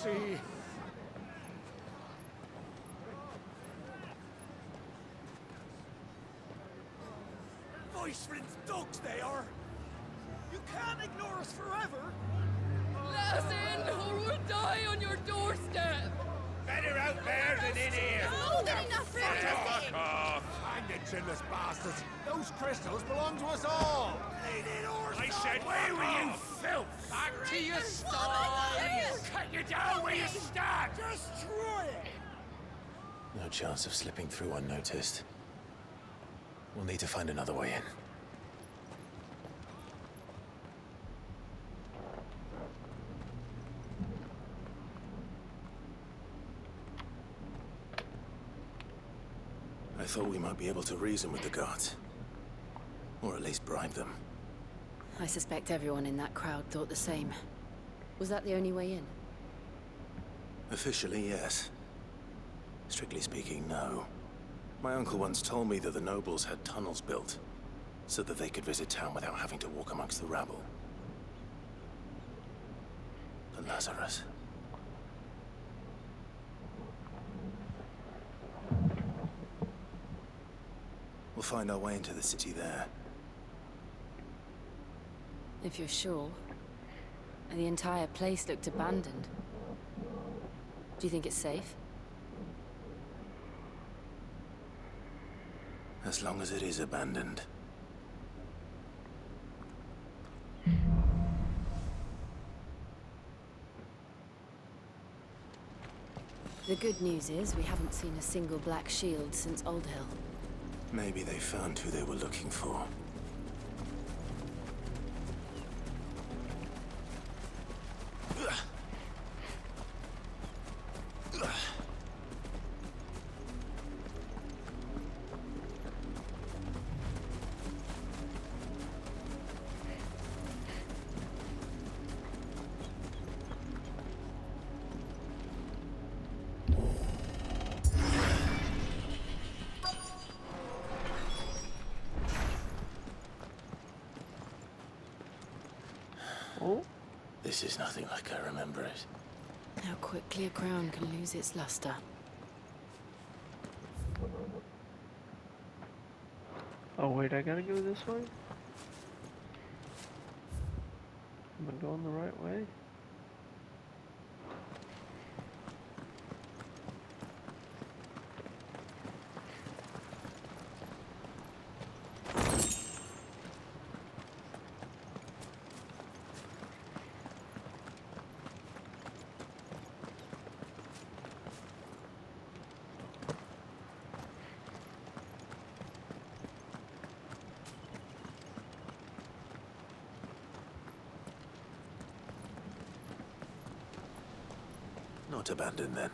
see. Viceland's dogs, they are! You can't ignore us forever! Let us in, or we'll die on your doorstep! Better out there than in here! More than enough for everything! Hang the chinless bastards! Those crystals belong to us all! I said, where were you, filth? Back to your What am I stall! doing? Cut you down where you stand! Destroy it! No chance of slipping through unnoticed. We'll need to find another way in. I thought we might be able to reason with the guards. Or at least bribe them. I suspect everyone in that crowd thought the same. Was that the only way in? Officially, yes. Strictly speaking, no. My uncle once told me that the nobles had tunnels built, so that they could visit town without having to walk amongst the rabble. But Lazarus... We'll find our way into the city there. If you're sure. And the entire place looked abandoned. Do you think it's safe? As long as it is abandoned. The good news is we haven't seen a single black shield since Old Hill. Maybe they found who they were looking for. This is nothing like I remember it. How quickly a crown can lose its luster. Oh wait, I gotta go this way? Am I going the right way? Not abandoned then.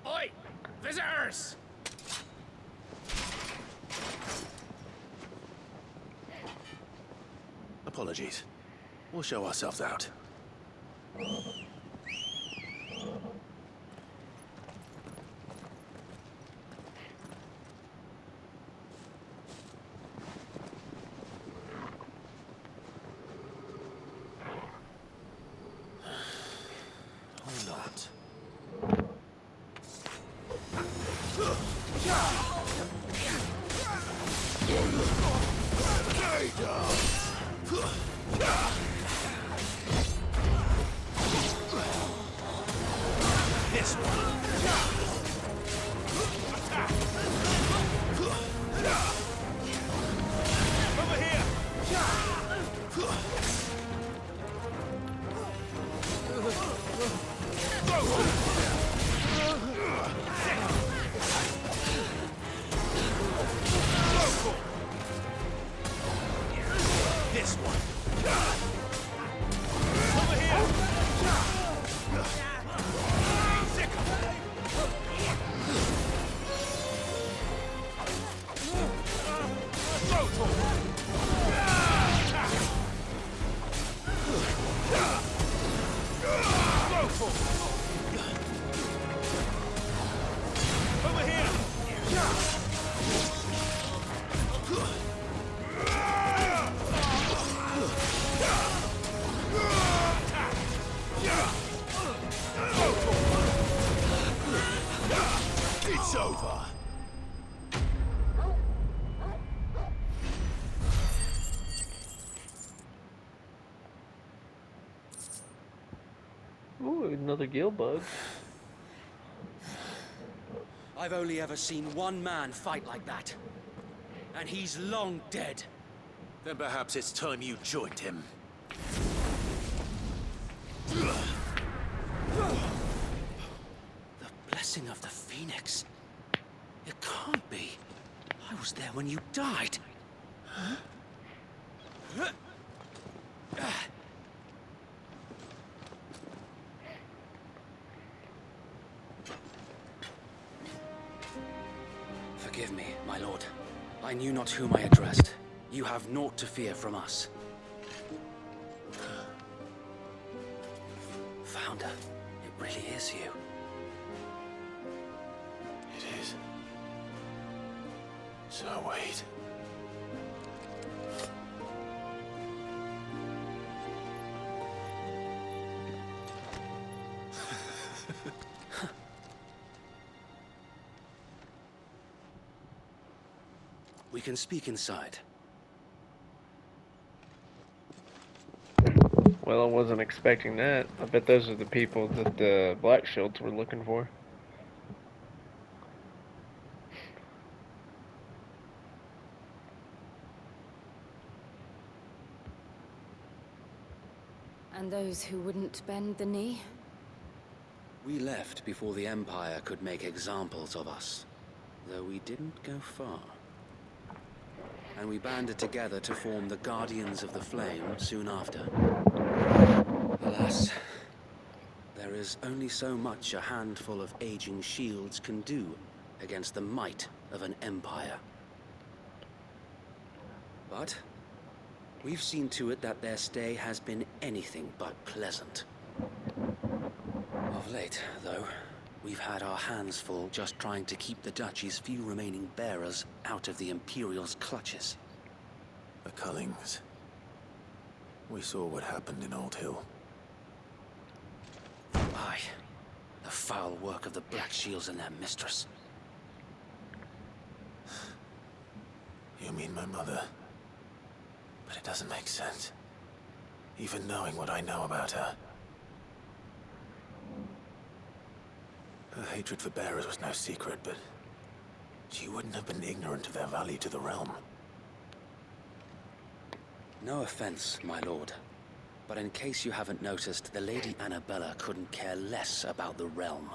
Oi! Visitors! Apologies. We'll show ourselves out. Or not. This one! Attack! Over here! This one! Over here! another gill bug. I've only ever seen one man fight like that. And he's long dead. Then perhaps it's time you joined him. The blessing of the Phoenix. It can't be. I was there when you died. Forgive me, my lord. I knew not whom I addressed. You have naught to fear from us. Founder, it really is you. It is. So wait. We can speak inside. Well, I wasn't expecting that. I bet those are the people that the Black Shields were looking for. And those who wouldn't bend the knee? We left before the Empire could make examples of us, though we didn't go far. And we banded together to form the Guardians of the Flame soon after. Alas, there is only so much a handful of aging shields can do against the might of an empire. But we've seen to it that their stay has been anything but pleasant. Of late, though, we've had our hands full just trying to keep the Duchy's few remaining bearers out of the Imperial's clutches. The Cullings. We saw what happened in Old Hill. Aye. The foul work of the Black Shields and their mistress. You mean my mother? But it doesn't make sense. Even knowing what I know about her. Her hatred for bearers was no secret, but she wouldn't have been ignorant of their value to the realm. No offense, my lord. But in case you haven't noticed, the Lady Annabella couldn't care less about the realm.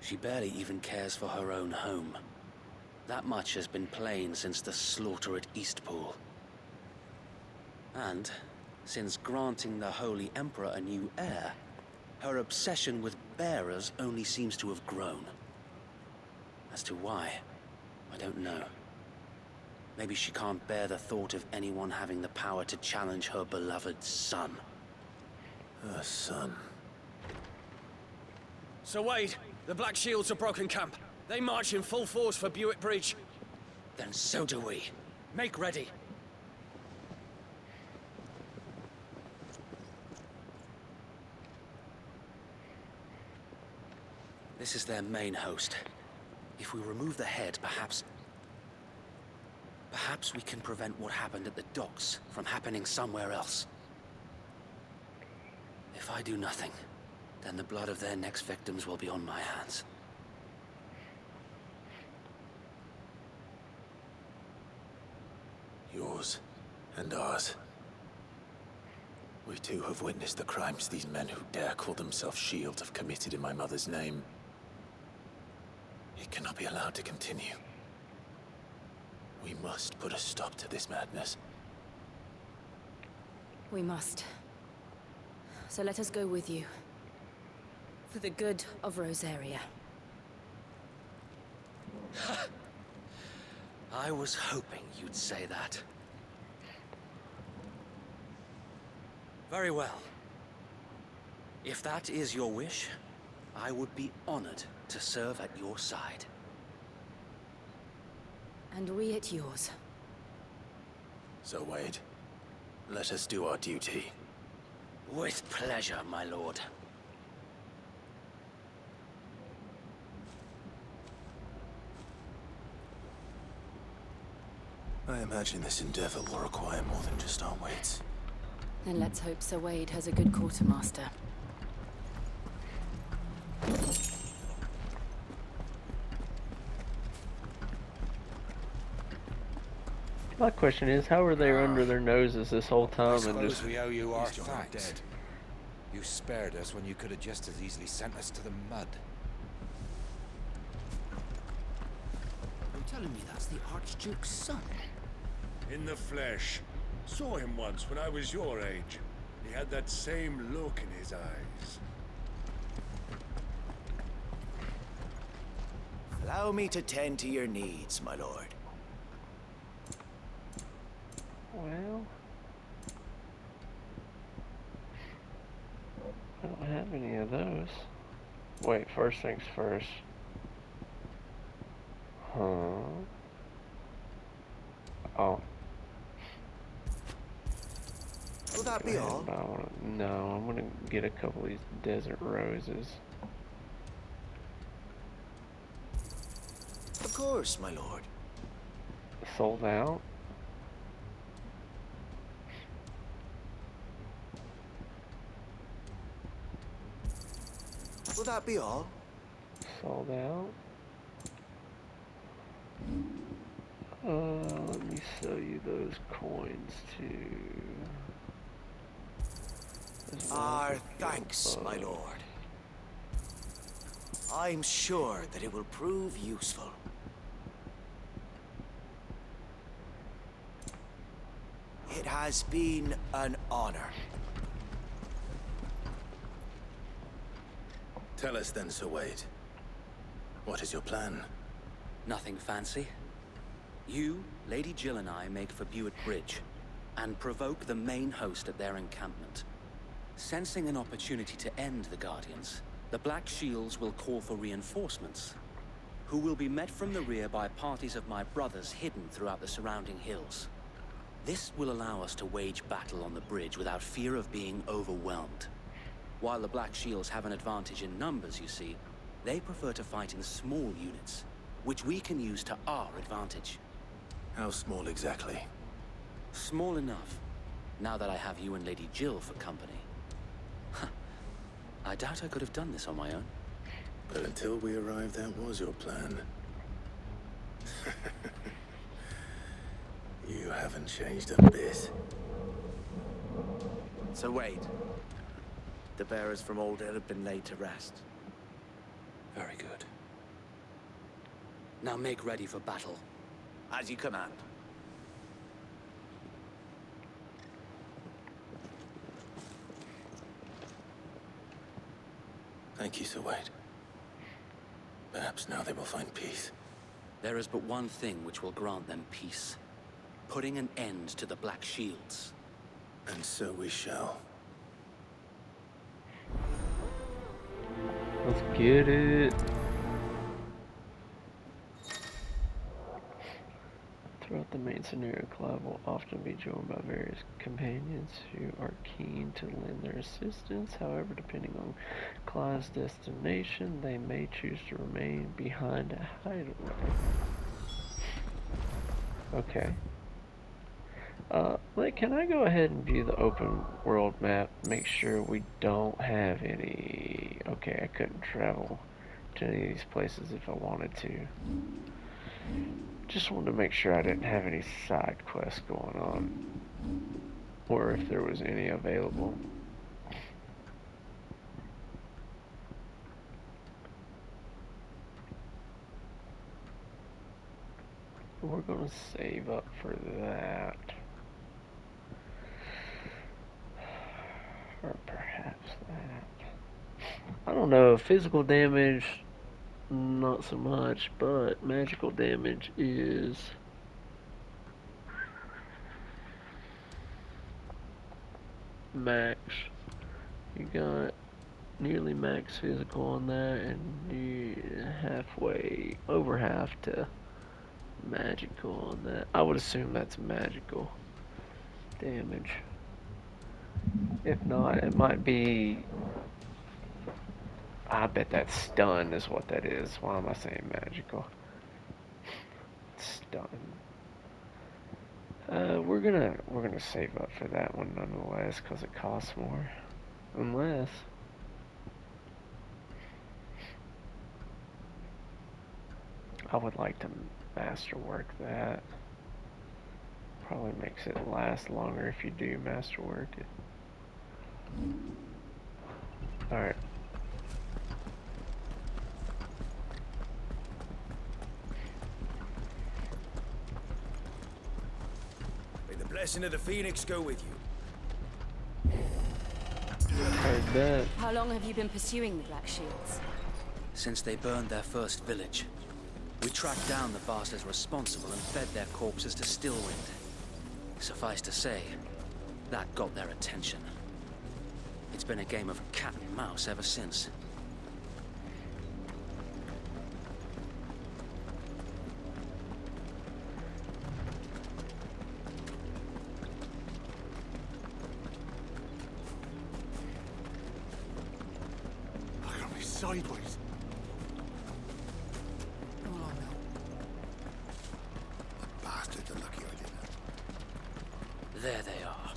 She barely even cares for her own home. That much has been plain since the slaughter at Eastpool. And, since granting the Holy Emperor a new heir, her obsession with bearers only seems to have grown. As to why, I don't know. Maybe she can't bear the thought of anyone having the power to challenge her beloved son. Her son. Sir Wade, the Black Shields have broken camp. They march in full force for Buick Bridge. Then so do we. Make ready. This is their main host. If we remove the head, perhaps we can prevent what happened at the docks from happening somewhere else. If I do nothing, then the blood of their next victims will be on my hands. Yours and ours. We too have witnessed the crimes these men who dare call themselves Shield have committed in my mother's name. It cannot be allowed to continue. We must put a stop to this madness. We must. So let us go with you. For the good of Rosaria. I was hoping you'd say that. Very well. If that is your wish, I would be honored to serve at your side. And we at yours. So Wade, let us do our duty. With pleasure, my lord. I imagine this endeavor will require more than just our wits. Then let's hope Sir Wade has a good quartermaster. My question is, how were they under their noses this whole I time and suppose just... we owe you our He's John, I'm thanks. dead. You spared us when you could have just as easily sent us to the mud. You're telling me that's the Archduke's son? In the flesh. Saw him once when I was your age. He had that same look in his eyes. Allow me to tend to your needs, my lord. Well... I don't have any of those. Wait, first things first. Huh? Oh. Will that be all? No, I'm gonna get a couple of these desert roses. Of course, my lord. Sold out? Will that be all? Sold out. Let me sell you those coins too. Our thanks, my lord. I'm sure that it will prove useful. It has been an honor. Tell us then, Sir Wade. What is your plan? Nothing fancy. You, Lady Jill and I make for Buett Bridge, and provoke the main host at their encampment. Sensing an opportunity to end the Guardians, the Black Shields will call for reinforcements, who will be met from the rear by parties of my brothers hidden throughout the surrounding hills. This will allow us to wage battle on the bridge without fear of being overwhelmed. While the Black Shields have an advantage in numbers, you see, they prefer to fight in small units, which we can use to our advantage. How small exactly? Small enough, now that I have you and Lady Jill for company. I doubt I could have done this on my own. But until we arrived, that was your plan. You haven't changed a bit. So wait. The bearers from Old Hill have been laid to rest. Very good. Now make ready for battle. As you command. Thank you, Sir Wade. Perhaps now they will find peace. There is but one thing which will grant them peace. Putting an end to the Black Shields. And so we shall. Let's get it. Throughout the main scenario, Clive will often be joined by various companions who are keen to lend their assistance. However, depending on Clive's destination, they may choose to remain behind a hideaway. Okay. Can I go ahead and view the open world map? Make sure we don't have any... Okay, I couldn't travel to any of these places if I wanted to. Just wanted to make sure I didn't have any side quests going on, or if there was any available. We're gonna save up for that. Or perhaps that. I don't know, physical damage, not so much, but magical damage is max. You got nearly max physical on that, and you halfway, over half to magical on that. I would assume that's magical damage. If not, it might be... I bet that's stun is what that is. Why am I saying magical? Stun. We're gonna save up for that one nonetheless, because it costs more. Unless I would like to masterwork that. Probably makes it last longer if you do masterwork it. Alright. May the blessing of the Phoenix go with you. Heard that. How long have you been pursuing the Black Shields? Since they burned their first village, we tracked down the bastards responsible and fed their corpses to Stillwind. Suffice to say, that got their attention. It's been a game of cat and mouse ever since. Look at me sideways. Come along now. The bastards are lucky I did that. There they are.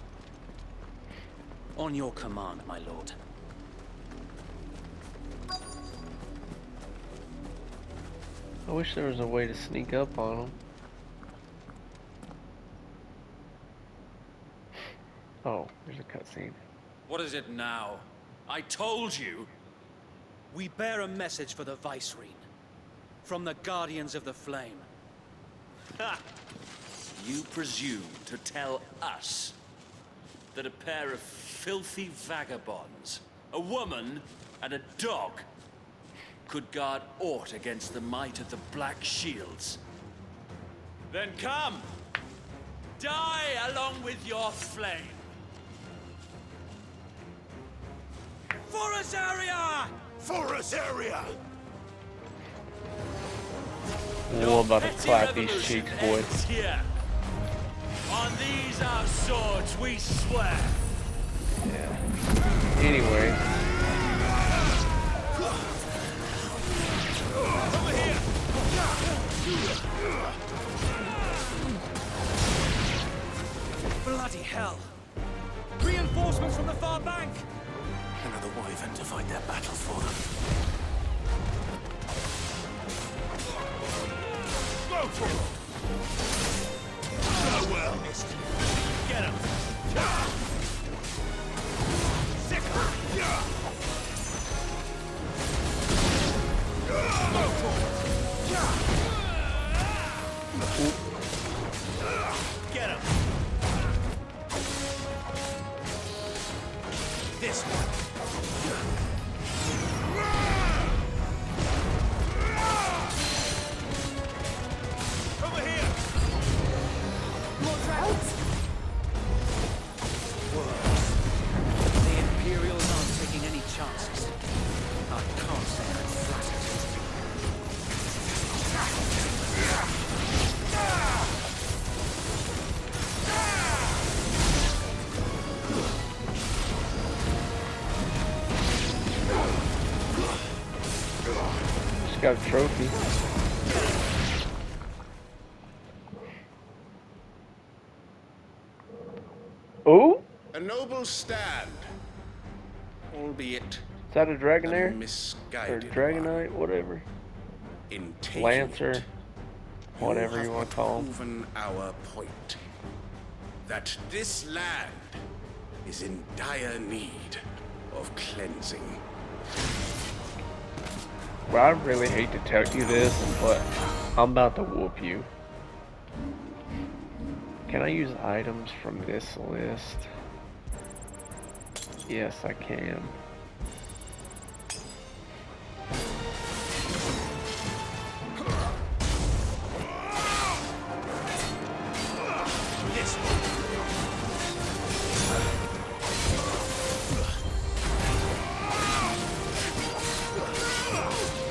On your command, my lord. I wish there was a way to sneak up on them. Oh, there's a cutscene. What is it now? I told you! We bear a message for the Vicereine. From the Guardians of the Flame. Ha! You presume to tell us that a pair of filthy vagabonds, a woman and a dog, could guard aught against the might of the Black Shields? Then come! Die along with your flame! Forest area! Forest area! We're about to Petty clap these revolution cheeks, boy. ends here. On these our swords we swear. Yeah. Anyway. Over here! Bloody hell! Reinforcements from the far bank! Another wyvern to fight their battle for them. Go for it! Oh, well. Get him. Sick! Get him. This one! Over here! More dragons! The Imperials aren't taking any chances. I can't say I'm flattered. Just got a trophy. Oh? A noble stand, albeit Is that a a Dragonair? Or misguided Dragonite? Whatever. in taking Lancer. it, Whatever you have want to call them. proven our point that this land is in dire need of cleansing. Well, I really hate to tell you this, but I'm about to whoop you. Can I use items from this list? Yes, I can. This one!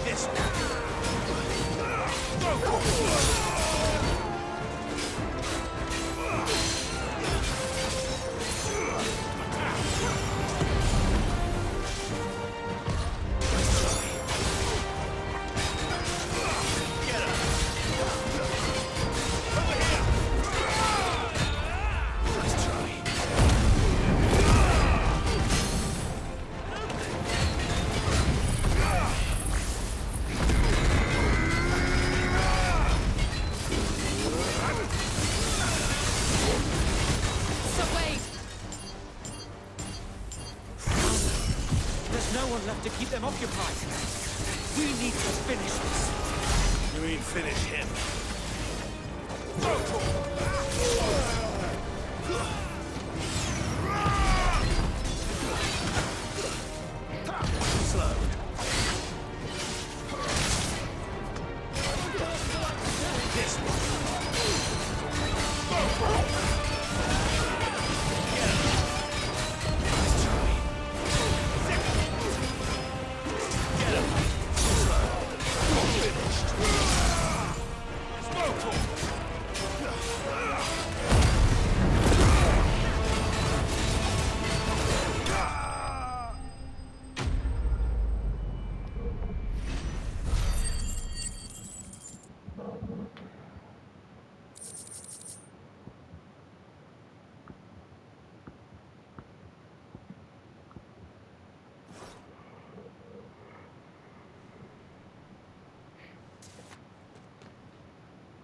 This one! to keep them occupied. We need to finish this. You mean finish him? Slow. This one.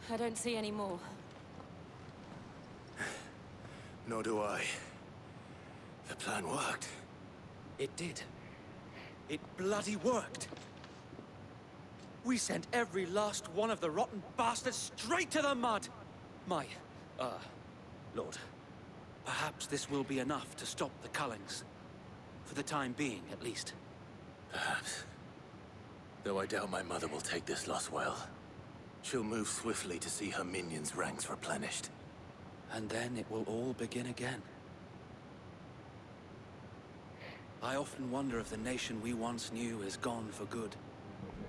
I don't see any more. Nor do I. The plan worked. It did. It bloody worked. We sent every last one of the rotten bastards straight to the mud! Lord, perhaps this will be enough to stop the Cullings. For the time being, at least. Perhaps. Though I doubt my mother will take this loss well. She'll move swiftly to see her minions' ranks replenished. And then it will all begin again. I often wonder if the nation we once knew is gone for good.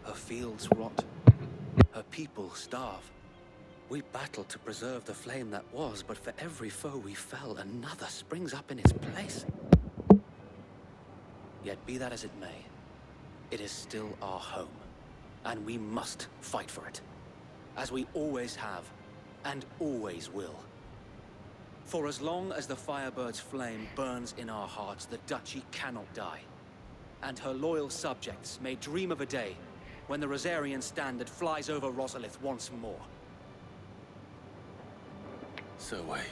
Her fields rot. Her people starve. We battled to preserve the flame that was, but for every foe we fell, another springs up in its place. Yet be that as it may, it is still our home, and we must fight for it. As we always have, and always will. For as long as the Firebird's flame burns in our hearts, the Duchy cannot die. And her loyal subjects may dream of a day when the Rosarian standard flies over Rosalith once more. So wait,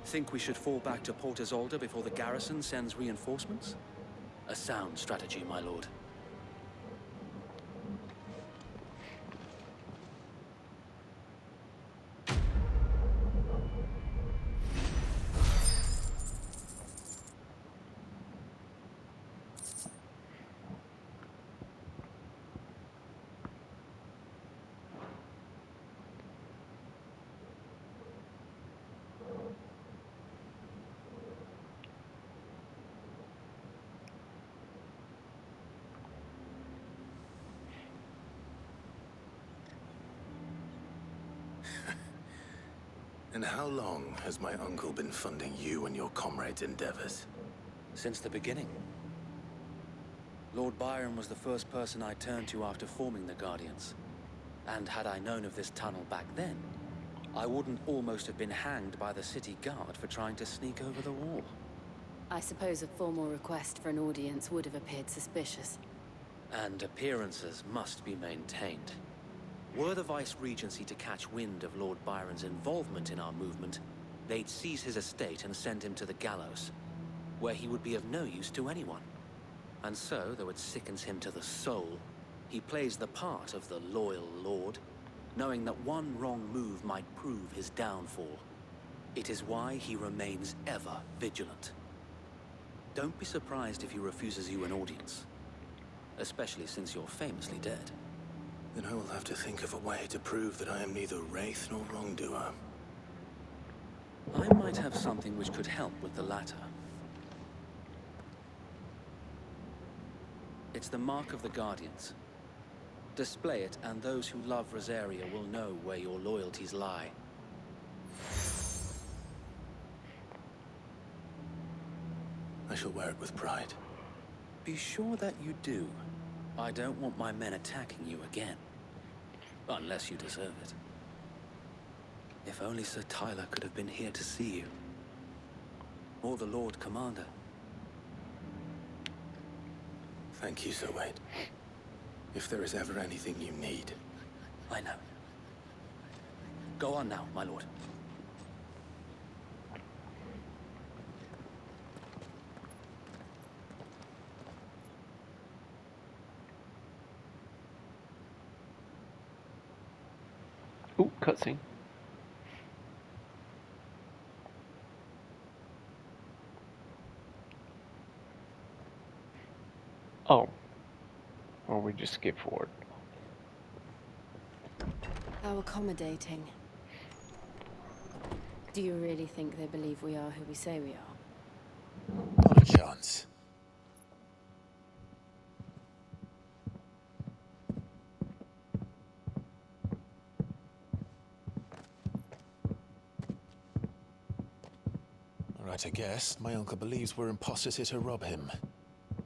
Think we should fall back to Port Isolde before the garrison sends reinforcements? A sound strategy, my lord. And how long has my uncle been funding you and your comrades' endeavors? Since the beginning. Lord Byron was the first person I turned to after forming the Guardians. And had I known of this tunnel back then, I wouldn't almost have been hanged by the city guard for trying to sneak over the wall. I suppose a formal request for an audience would have appeared suspicious. And appearances must be maintained. Were the Vice-Regency to catch wind of Lord Byron's involvement in our movement, they'd seize his estate and send him to the gallows, where he would be of no use to anyone. And so, though it sickens him to the soul, he plays the part of the loyal lord, knowing that one wrong move might prove his downfall. It is why he remains ever vigilant. Don't be surprised if he refuses you an audience, especially since you're famously dead. Then I will have to think of a way to prove that I am neither wraith nor wrongdoer. I might have something which could help with the latter. It's the mark of the Guardians. Display it, and those who love Rosaria will know where your loyalties lie. I shall wear it with pride. Be sure that you do. I don't want my men attacking you again. Unless you deserve it. If only Sir Tyler could have been here to see you. Or the Lord Commander. Thank you, Sir Wade. If there is ever anything you need. I know. Go on now, my lord. Ooh, cutscene. Oh. Or we just skip forward. How accommodating. Do you really think they believe we are who we say we are? Not a chance. Alright, I guess. My uncle believes we're imposters here to rob him.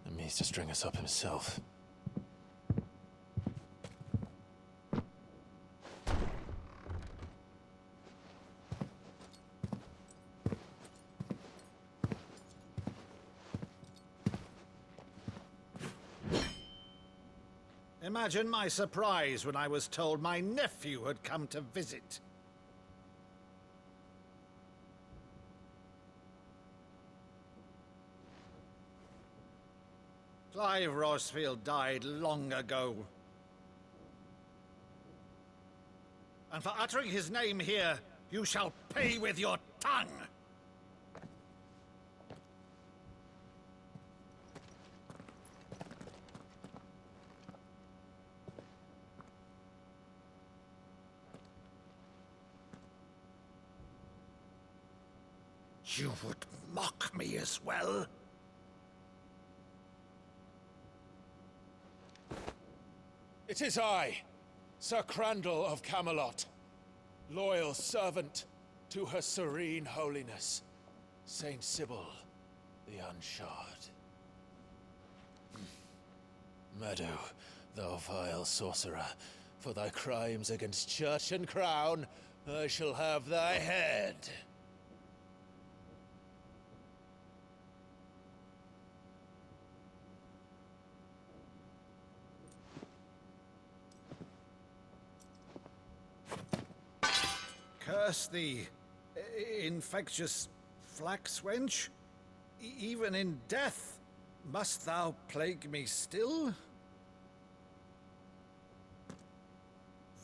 And means to string us up himself. Imagine my surprise when I was told my nephew had come to visit. Clive Rosfield died long ago. And for uttering his name here, you shall pay with your tongue! You would mock me as well? It is I, Sir Crandall of Camelot, loyal servant to Her Serene Holiness, Saint Sybil the Unshod. Meadow, thou vile sorcerer, for thy crimes against church and crown, I shall have thy head. Curse thee, infectious flax wench. Even in death, must thou plague me still?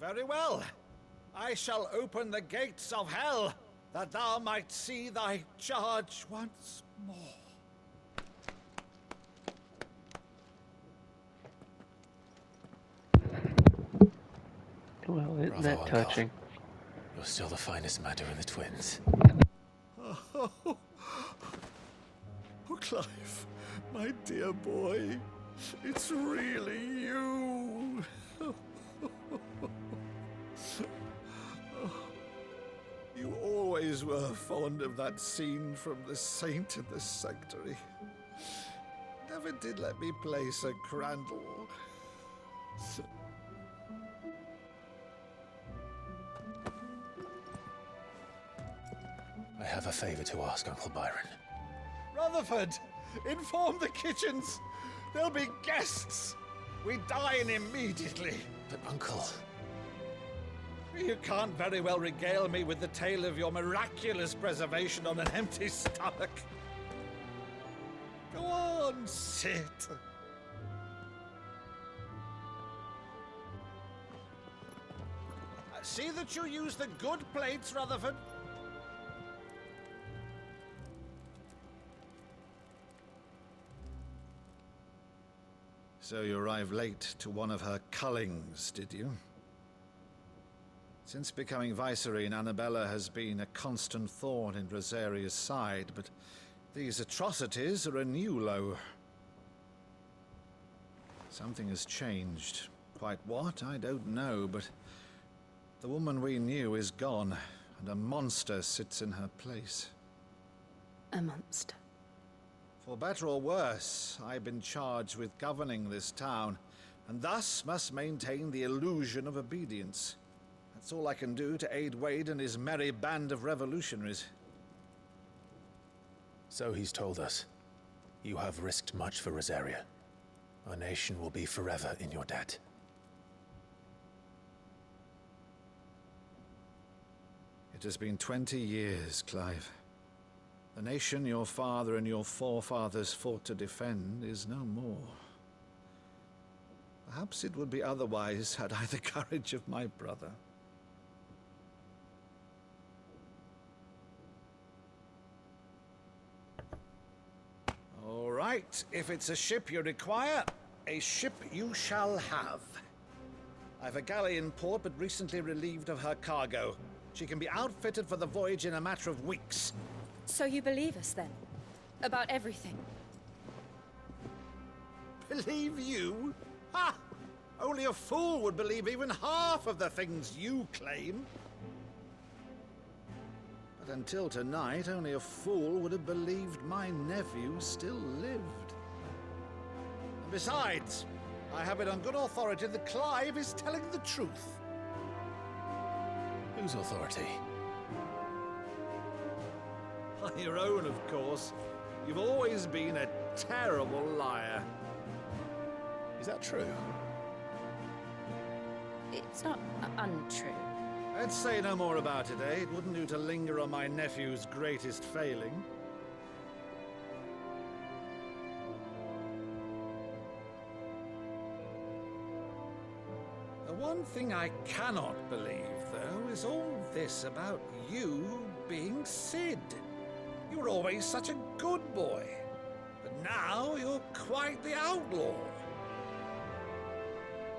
Very well. I shall open the gates of hell, that thou might see thy charge once more. Well, isn't Bravo, that Uncle. touching? You're still the finest Meadow in the twins. Oh, Clive, my dear boy, it's really you. You always were fond of that scene from The Saint in the Sanctuary. Never did let me play Sir Crandall. I have a favor to ask, Uncle Byron. Rutherford, inform the kitchens. There'll be guests. We dine immediately. But, Uncle... You can't very well regale me with the tale of your miraculous preservation on an empty stomach. Go on, sit. See that you use the good plates, Rutherford. So you arrived late to one of her cullings, did you? Since becoming Vicereine, Annabella has been a constant thorn in Rosaria's side, but these atrocities are a new low. Something has changed. Quite what, I don't know, but the woman we knew is gone, and a monster sits in her place. A monster. For better or worse, I've been charged with governing this town, and thus must maintain the illusion of obedience. That's all I can do to aid Wade and his merry band of revolutionaries. So he's told us. You have risked much for Rosaria. Our nation will be forever in your debt. It has been 20 years, Clive. The nation your father and your forefathers fought to defend is no more. Perhaps it would be otherwise had I the courage of my brother. Right, if it's a ship you require, a ship you shall have. I've a galley in port, but recently relieved of her cargo. She can be outfitted for the voyage in a matter of weeks. So you believe us then? About everything? Believe you? Ha! Only a fool would believe even half of the things you claim. But until tonight, only a fool would have believed my nephew still lived. And besides, I have it on good authority that Clive is telling the truth. Whose authority? On your own, of course. You've always been a terrible liar. Is that true? It's not untrue. Let's say no more about it, eh? It wouldn't do to linger on my nephew's greatest failing. The one thing I cannot believe, though, is all this about you being Sid. You were always such a good boy, but now you're quite the outlaw.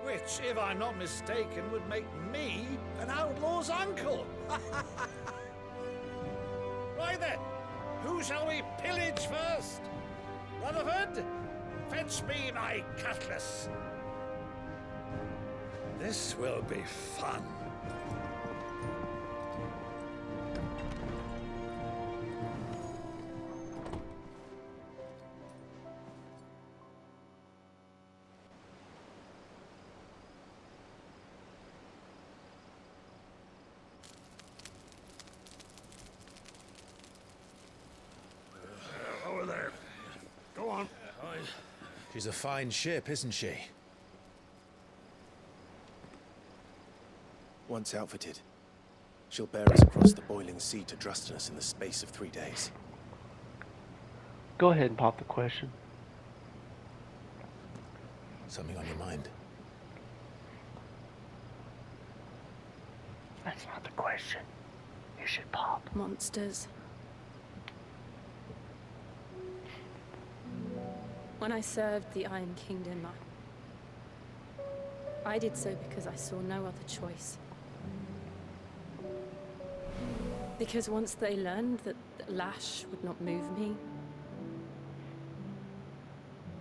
Which, if I'm not mistaken, would make me an outlaw's uncle. Right then, who shall we pillage first? Rutherford, fetch me my cutlass. This will be fun. Over there. Go on. She's a fine ship, isn't she? Once outfitted, she'll bear us across the boiling sea to Drustinus in the space of 3 days. Go ahead and pop the question. Something on your mind? That's not the question. You should pop. Monsters. When I served the Iron Kingdom, I did so because I saw no other choice. Because once they learned that the lash would not move me,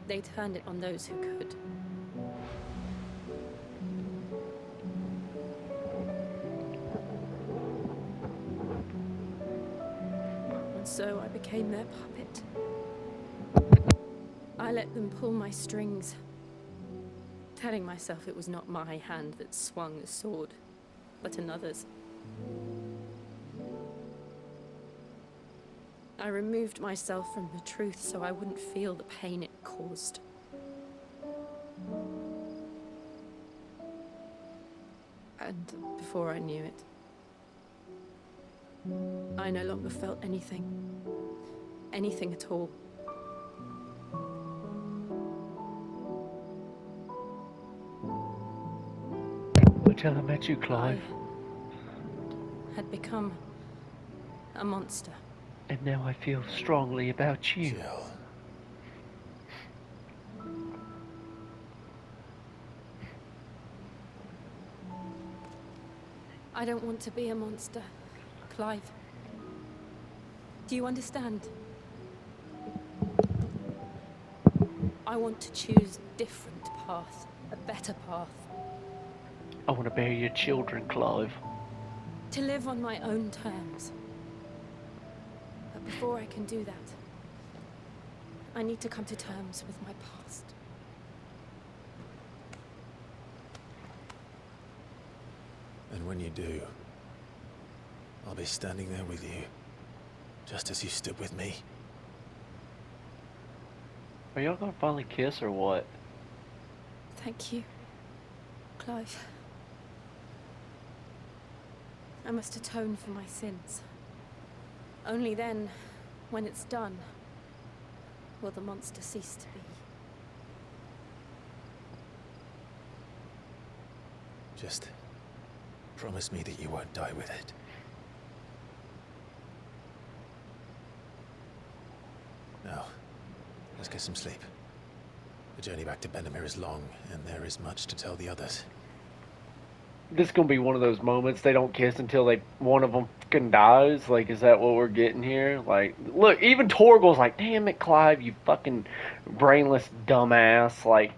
they turned it on those who could. And so I became their puppet. I let them pull my strings, telling myself it was not my hand that swung the sword, but another's. I removed myself from the truth so I wouldn't feel the pain it caused. And before I knew it, I no longer felt anything. Anything at all. Until I met you, Clive. I had become a monster. And now I feel strongly about you. Jill. I don't want to be a monster, Clive. Do you understand? I want to choose a different path, a better path. I want to bear your children, Clive. To live on my own terms. But before I can do that, I need to come to terms with my past. And when you do, I'll be standing there with you, just as you stood with me. Are y'all gonna finally kiss or what? Thank you, Clive. I must atone for my sins. Only then, when it's done, will the monster cease to be. Just promise me that you won't die with it. Now, Let's get some sleep. The journey back to Benamir is long, and there is much to tell the others. This is gonna be one of those moments they don't kiss until one of them fucking dies. Like, is that what we're getting here? Like, look, even Torgal's like, damn it, Clive, you fucking brainless dumbass. Like,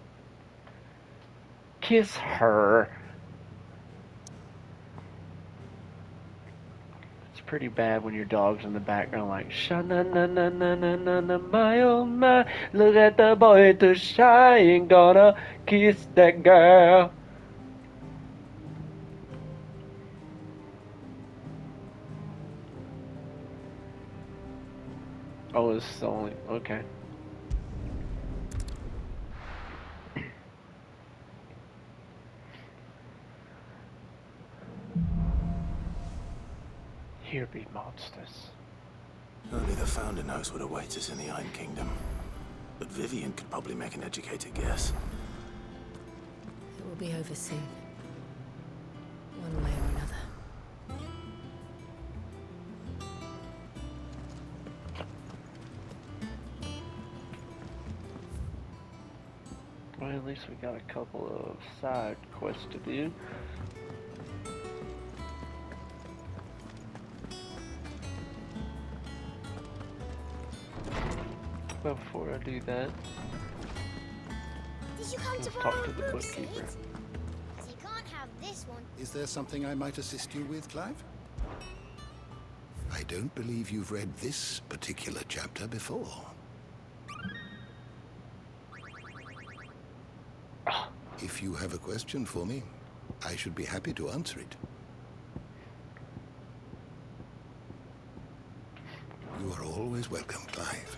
kiss her. It's pretty bad when your dog's in the background like, sha-na-na-na-na-na-na, my oh my, look at the boy to shine, gonna kiss that girl. Oh, it's only, okay. Here be monsters. Only the Founder knows what awaits us in the Iron Kingdom. But Vivian could probably make an educated guess. It will be over soon. One way or another. Well, at least we got a couple of side quests to do. But before I do that, Did you come let's to talk borrow to the a book, Sid? bookkeeper. You can't have this one. Is there something I might assist you with, Clive? I don't believe you've read this particular chapter before. If you have a question for me, I should be happy to answer it. You are always welcome, Clive.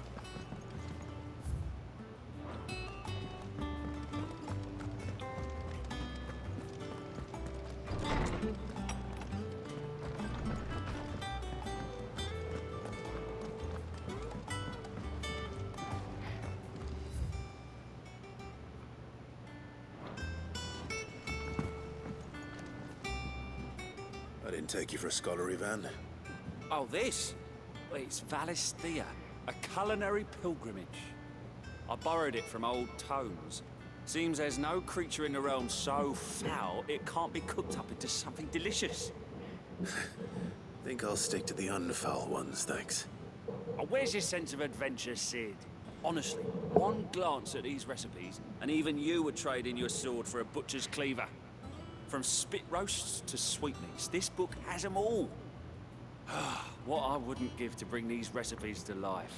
I didn't take you for a scholar, Ivan. Oh, this? Well, it's Valisthea, a culinary pilgrimage. I borrowed it from old tomes. Seems there's no creature in the realm so foul it can't be cooked up into something delicious. Think I'll stick to the unfoul ones, thanks. Oh, where's your sense of adventure, Sid? Honestly, one glance at these recipes, and even you would trade in your sword for a butcher's cleaver. From spit roasts to sweetmeats, this book has them all. What I wouldn't give to bring these recipes to life.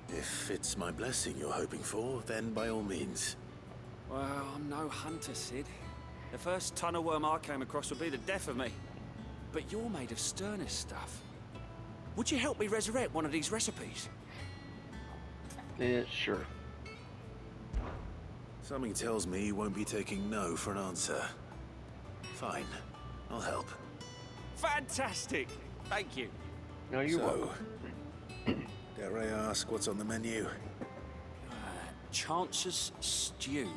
If it's my blessing you're hoping for, then by all means. Well, I'm no hunter, Sid. The first tunnel worm I came across would be the death of me. But you're made of sterner stuff. Would you help me resurrect one of these recipes? Yeah, sure. Something tells me you won't be taking no for an answer. Fine, I'll help. Fantastic! Thank you. No, you're welcome. Dare I ask what's on the menu? Chance's Stew.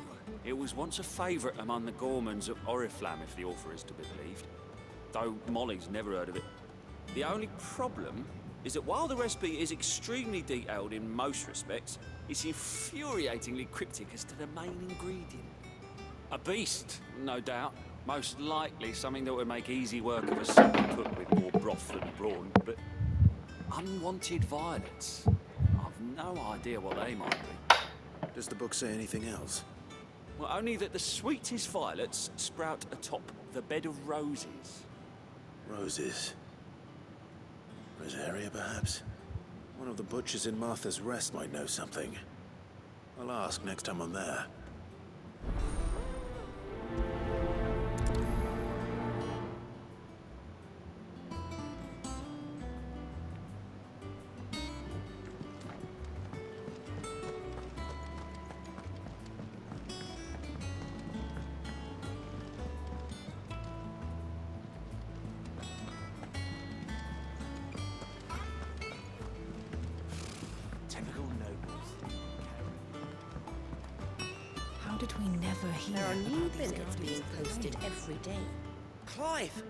It was once a favourite among the gourmands of Oriflamme, if the author is to be believed. Though Molly's never heard of it. The only problem is that while the recipe is extremely detailed in most respects, it's infuriatingly cryptic as to the main ingredient. A beast, no doubt. Most likely something that would make easy work of a simple cook with more broth than brawn, but unwanted violets. I've no idea what they might be. Does the book say anything else? Well, only that the sweetest violets sprout atop the bed of roses. Roses. Rosaria, perhaps? One of the butchers in Martha's Rest might know something. I'll ask next time I'm there. How did we never hear There are new about these billets guys? being posted every day. Clive!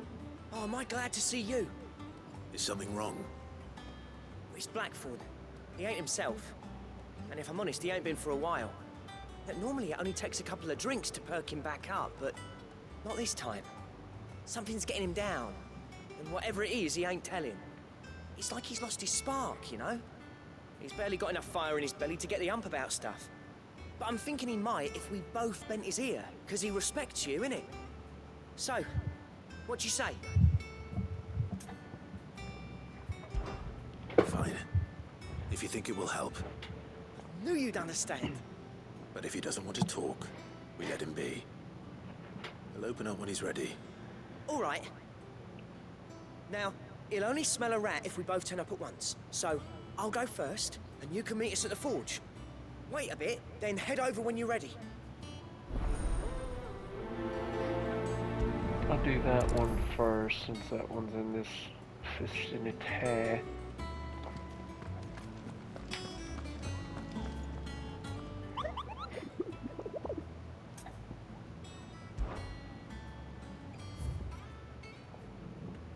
Oh, am I glad to see you? Is something wrong? It's Blackford. He ain't himself. And if I'm honest, he ain't been for a while. Normally it only takes a couple of drinks to perk him back up, but not this time. Something's getting him down. And whatever it is, he ain't telling. It's like he's lost his spark, you know? He's barely got enough fire in his belly to get the ump about stuff. But I'm thinking he might if we both bent his ear, because he respects you, innit? So, what do you say? Fine. If you think it will help. Knew you'd understand. But if he doesn't want to talk, we let him be. He'll open up when he's ready. All right. Now, he'll only smell a rat if we both turn up at once. So, I'll go first, and you can meet us at the forge. Wait a bit, then head over when you're ready. I'll do that one first, since that one's in this fist in its hair.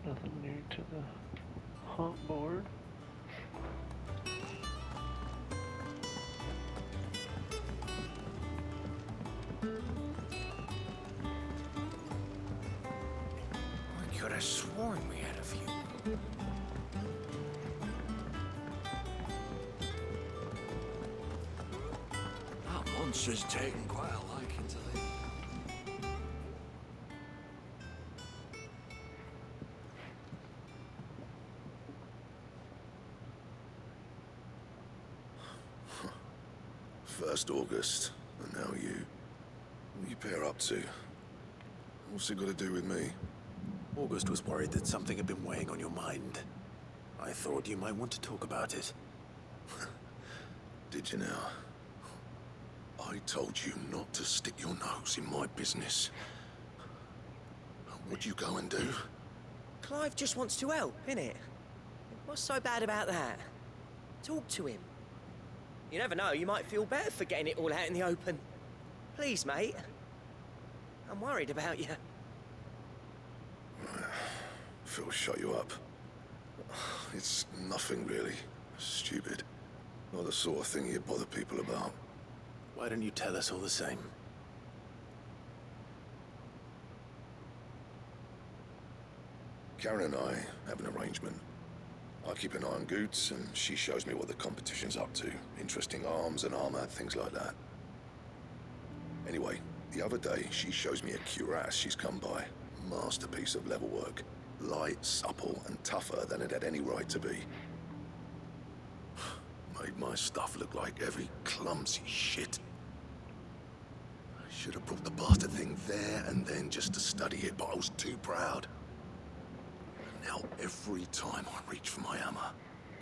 Nothing new to the hunt board. I could have sworn we had a few. That monster's taken quite a liking to this. First August, and now you. What you pair up to? What's it got to do with me? August was worried that something had been weighing on your mind. I thought you might want to talk about it. Did you now? I told you not to stick your nose in my business. What'd you go and do? Clive just wants to help, innit? What's so bad about that? Talk to him. You never know, you might feel better for getting it all out in the open. Please, mate. I'm worried about you. Phil shut you up. It's nothing really. Stupid. Not the sort of thing you bother people about. Why don't you tell us all the same? Karen and I have an arrangement. I keep an eye on Goots, and she shows me what the competition's up to. Interesting arms and armor, things like that. Anyway, the other day, she shows me a cuirass she's come by. Masterpiece of level work. Light, supple, and tougher than it had any right to be. Made my stuff look like heavy, clumsy shit. I should have brought the bastard thing there and then just to study it, but I was too proud. Now, every time I reach for my hammer,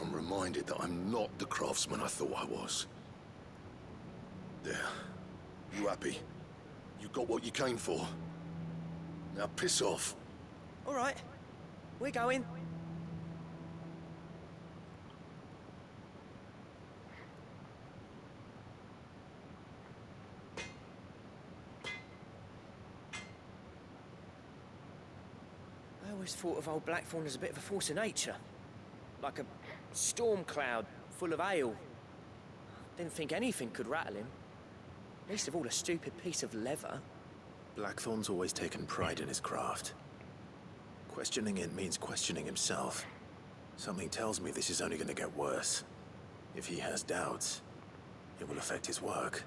I'm reminded that I'm not the craftsman I thought I was. There. You happy? You got what you came for? Now piss off. All right. We're going. I always thought of old Blackthorn as a bit of a force of nature. Like a storm cloud full of hail. Didn't think anything could rattle him. Least of all a stupid piece of leather. Blackthorn's always taken pride in his craft. Questioning it means questioning himself. Something tells me this is only going to get worse. If he has doubts, it will affect his work,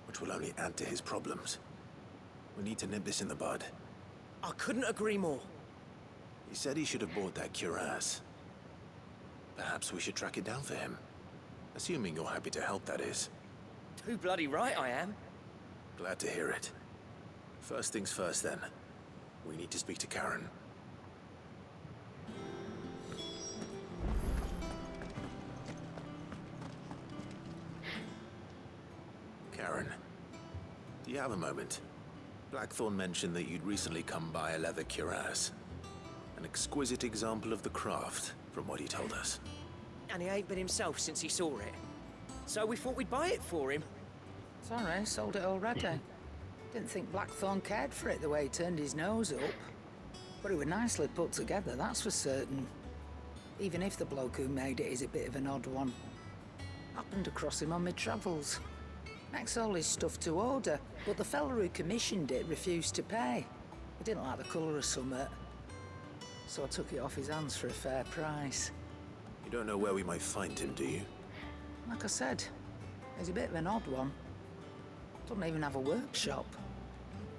which will only add to his problems. We need to nip this in the bud. I couldn't agree more. He said he should have bought that cuirass. Perhaps we should track it down for him. Assuming you're happy to help, that is. Too bloody right I am. Glad to hear it. First things first, then. We need to speak to Karen. Karen, do you have a moment? Blackthorn mentioned that you'd recently come by a leather cuirass. An exquisite example of the craft, from what he told us. And he ain't been himself since he saw it. So we thought we'd buy it for him. Sorry, sold it already. Didn't think Blackthorn cared for it the way he turned his nose up. But it was nicely put together, that's for certain. Even if the bloke who made it is a bit of an odd one. Happened across him on my travels. Makes all his stuff to order, but the fella who commissioned it refused to pay. He didn't like the colour of summit. So I took it off his hands for a fair price. You don't know where we might find him, do you? Like I said, he's a bit of an odd one. Doesn't even have a workshop.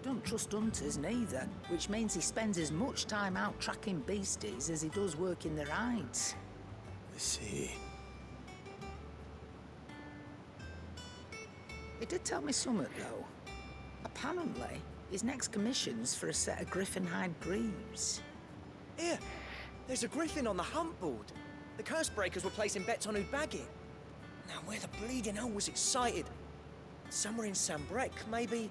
Don't trust hunters neither, which means he spends as much time out tracking beasties as he does working their hides. I see. He did tell me something, though. Apparently, his next commission's for a set of griffin hide greaves. Here, there's a griffin on the hunt board. The curse breakers were placing bets on who'd bag it. Now, where the bleeding hell was it sighted? Somewhere in Sambrec, maybe...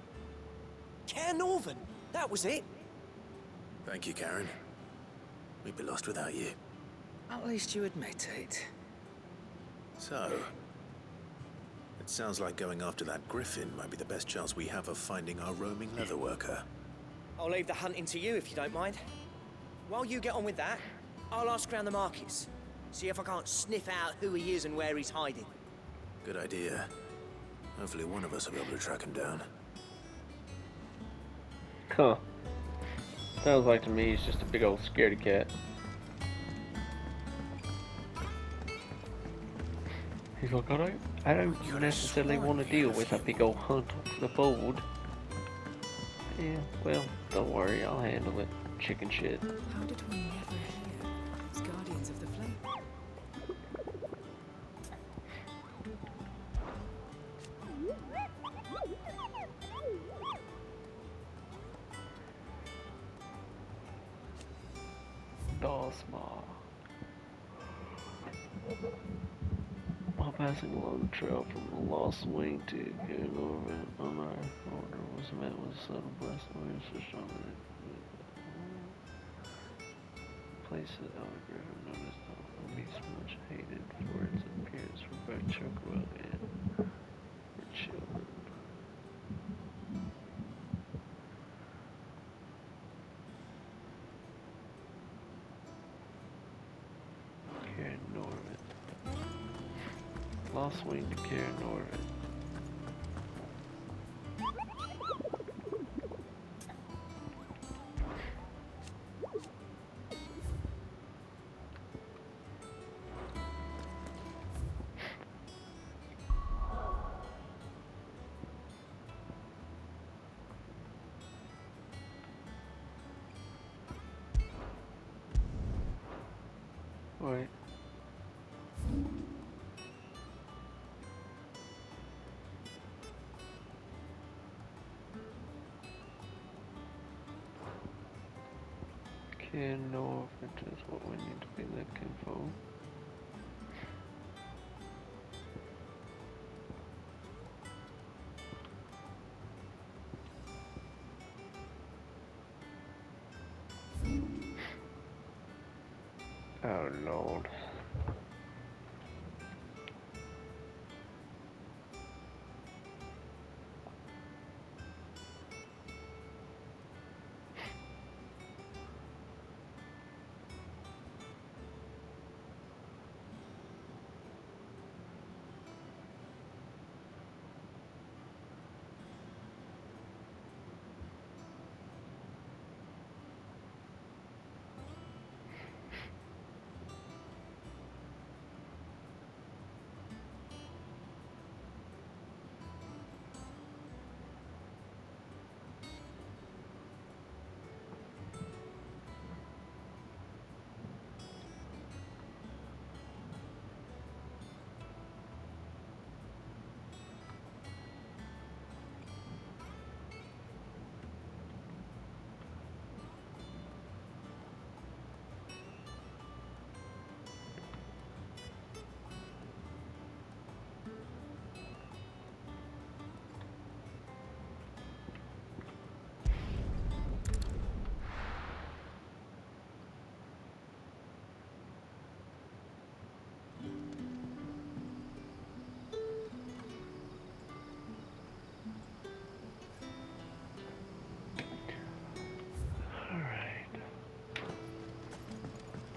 Caer Northern, that was it. Thank you, Karen. We'd be lost without you. At least you admit it. So, it sounds like going after that griffin might be the best chance we have of finding our roaming leatherworker. I'll leave the hunting to you if you don't mind. While you get on with that, I'll ask around the markets. See if I can't sniff out who he is and where he's hiding. Good idea. Hopefully one of us will be able to track him down. Huh. Sounds like to me he's just a big old scaredy cat. He's like, I don't necessarily want to deal with a big old hunt off the board. Yeah, well, don't worry, I'll handle it. Chicken shit. How did we never hear these guardians of the flame? Dosma. While passing along the trail from the Lost Wing to Caer Northern, on our order was met with subtle blessings so strong that place that our griffin noticed the beast much hated for its appearance from both Chokro and her children. Caer Northern. Lost Wing to Caer Northern. Right. Caer Northern is what we need to be looking for. Oh Lord.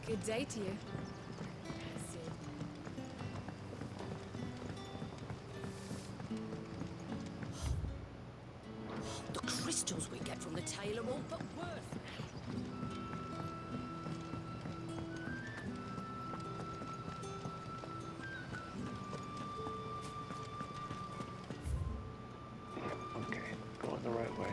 Good day to you. crystals we get from the tailor all but worth. Okay, going the right way.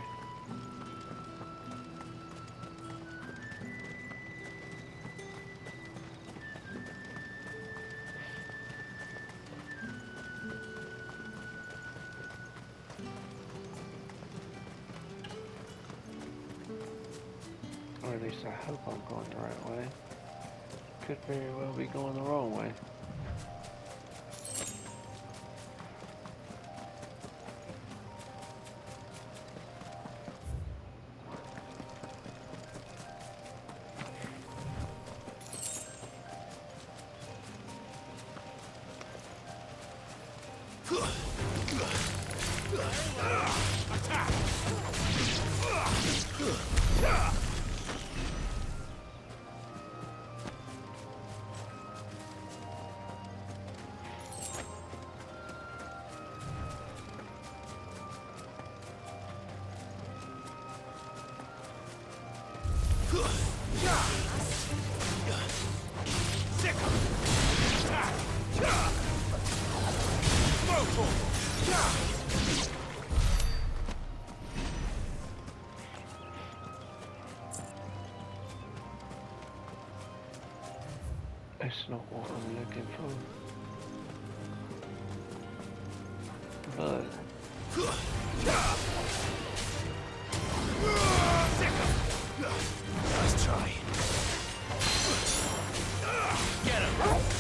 Or at least I hope I'm going the right way. Could very well be going the wrong way. That's not what I'm looking for. But Nice try. Get him.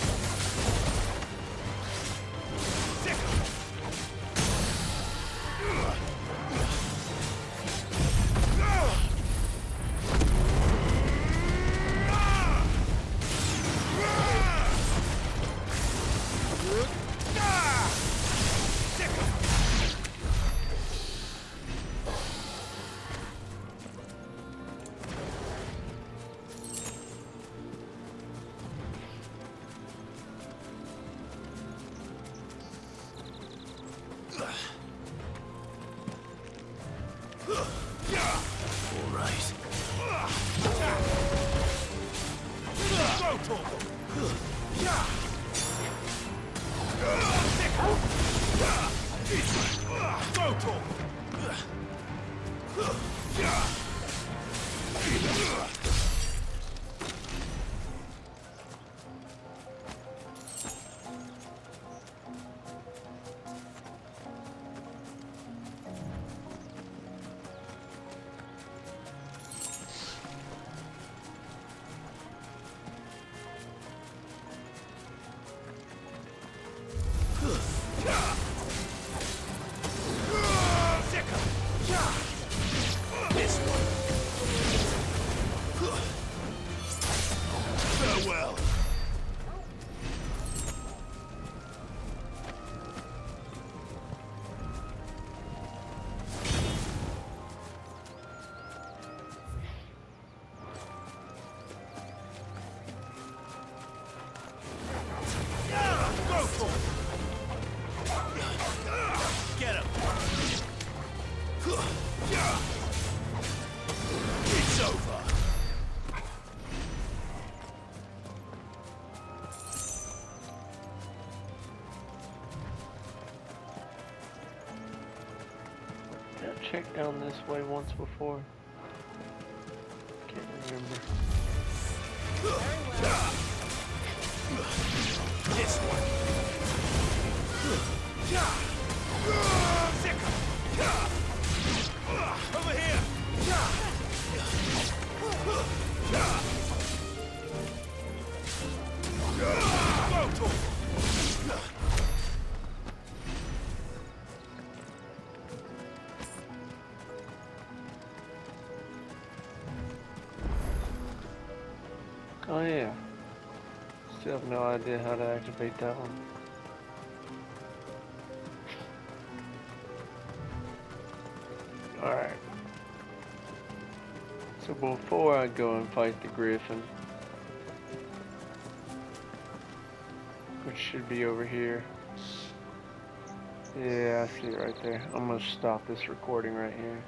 checked down this way once before. Can't remember. This one. Over here. Oh yeah. Still have no idea how to activate that one. Alright. So before I go and fight the Griffin, which should be over here. Yeah, I see it right there. I'm gonna stop this recording right here.